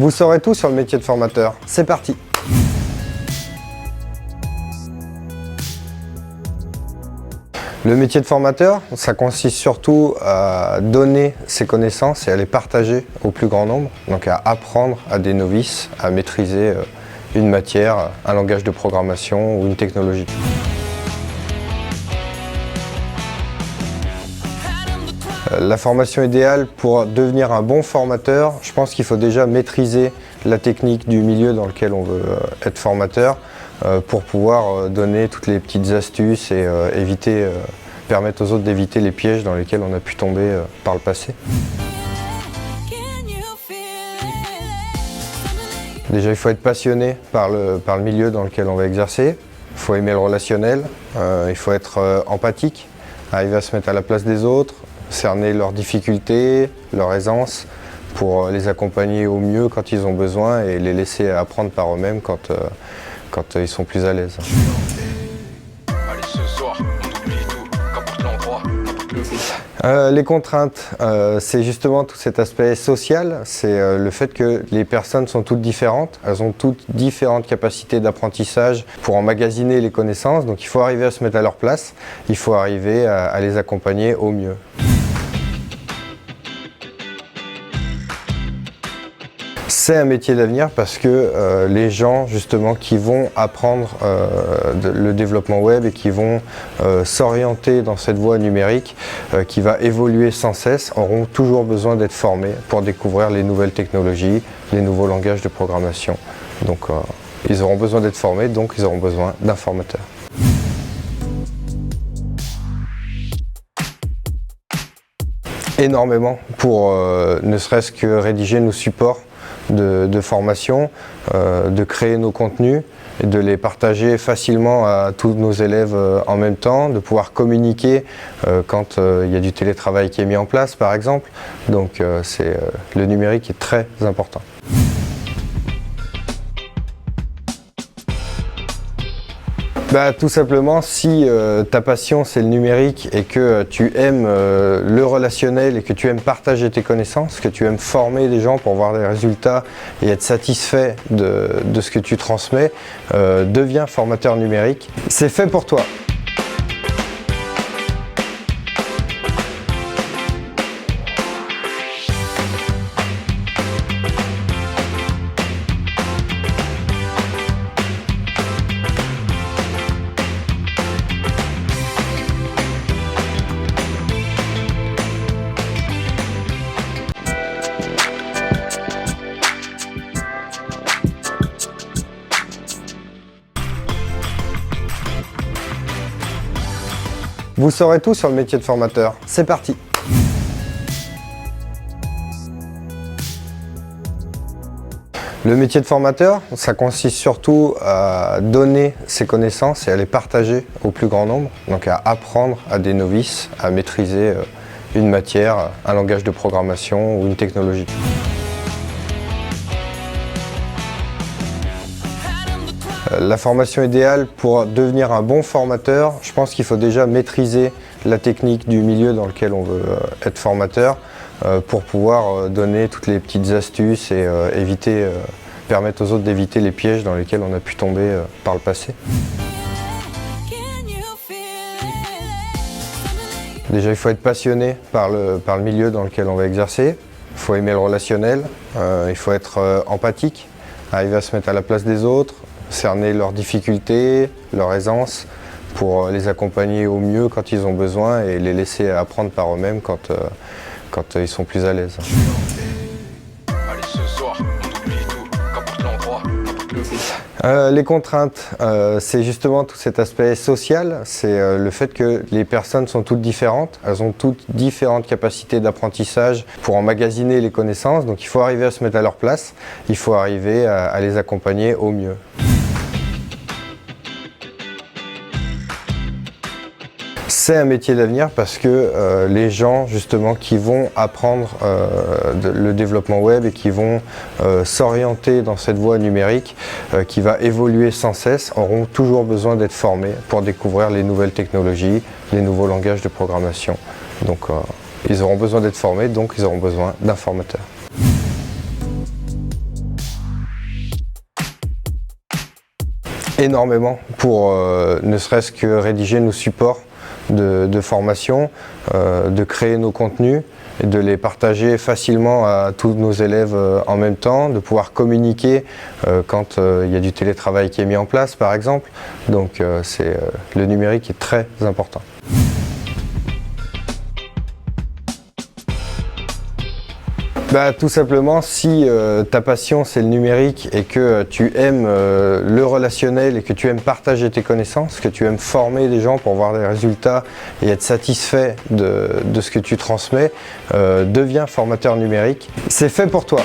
Vous saurez tout sur le métier de formateur. C'est parti! Le métier de formateur, ça consiste surtout à donner ses connaissances et à les partager au plus grand nombre. Donc à apprendre à des novices à maîtriser une matière, un langage de programmation ou une technologie. La formation idéale pour devenir un bon formateur, je pense qu'il faut déjà maîtriser la technique du milieu dans lequel on veut être formateur pour pouvoir donner toutes les petites astuces et permettre aux autres d'éviter les pièges dans lesquels on a pu tomber par le passé. Déjà, il faut être passionné par le milieu dans lequel on va exercer. Il faut aimer le relationnel, il faut être empathique, arriver à se mettre à la place des autres, cerner leurs difficultés, leur aisance, pour les accompagner au mieux quand ils ont besoin et les laisser apprendre par eux-mêmes quand ils sont plus à l'aise. Les contraintes, c'est justement tout cet aspect social, c'est le fait que les personnes sont toutes différentes, elles ont toutes différentes capacités d'apprentissage pour emmagasiner les connaissances, donc il faut arriver à se mettre à leur place, il faut arriver à les accompagner au mieux. C'est un métier d'avenir parce que les gens justement qui vont apprendre le développement web et qui vont s'orienter dans cette voie numérique qui va évoluer sans cesse auront toujours besoin d'être formés pour découvrir les nouvelles technologies, les nouveaux langages de programmation. Donc ils auront besoin d'être formés, donc ils auront besoin d'un formateur. Énormément pour ne serait-ce que rédiger nos supports de formation, de créer nos contenus et de les partager facilement à tous nos élèves en même temps, de pouvoir communiquer quand il y a du télétravail qui est mis en place par exemple. Donc le numérique est très important. Tout simplement, si ta passion c'est le numérique et que tu aimes le relationnel et que tu aimes partager tes connaissances, que tu aimes former des gens pour voir des résultats et être satisfait de ce que tu transmets, deviens formateur numérique. C'est fait pour toi. Vous saurez tout sur le métier de formateur. C'est parti! Le métier de formateur, ça consiste surtout à donner ses connaissances et à les partager au plus grand nombre. Donc à apprendre à des novices à maîtriser une matière, un langage de programmation ou une technologie. La formation idéale pour devenir un bon formateur, je pense qu'il faut déjà maîtriser la technique du milieu dans lequel on veut être formateur pour pouvoir donner toutes les petites astuces et permettre aux autres d'éviter les pièges dans lesquels on a pu tomber par le passé. Déjà, il faut être passionné par le milieu dans lequel on va exercer, il faut aimer le relationnel, il faut être empathique, arriver à se mettre à la place des autres, cerner leurs difficultés, leur aisance, pour les accompagner au mieux quand ils ont besoin et les laisser apprendre par eux-mêmes quand ils sont plus à l'aise. Les contraintes, c'est justement tout cet aspect social, c'est le fait que les personnes sont toutes différentes, elles ont toutes différentes capacités d'apprentissage pour emmagasiner les connaissances, donc il faut arriver à se mettre à leur place, il faut arriver à les accompagner au mieux. C'est un métier d'avenir parce que les gens justement qui vont apprendre le développement web et qui vont s'orienter dans cette voie numérique qui va évoluer sans cesse auront toujours besoin d'être formés pour découvrir les nouvelles technologies, les nouveaux langages de programmation. Donc ils auront besoin d'être formés, donc ils auront besoin d'un formateur. énormément pour ne serait-ce que rédiger nos supports de formation, de créer nos contenus et de les partager facilement à tous nos élèves en même temps, de pouvoir communiquer quand il y a du télétravail qui est mis en place par exemple. Donc le numérique est très important. Tout simplement, si ta passion c'est le numérique et que tu aimes le relationnel et que tu aimes partager tes connaissances, que tu aimes former des gens pour voir des résultats et être satisfait de ce que tu transmets, deviens formateur numérique. C'est fait pour toi.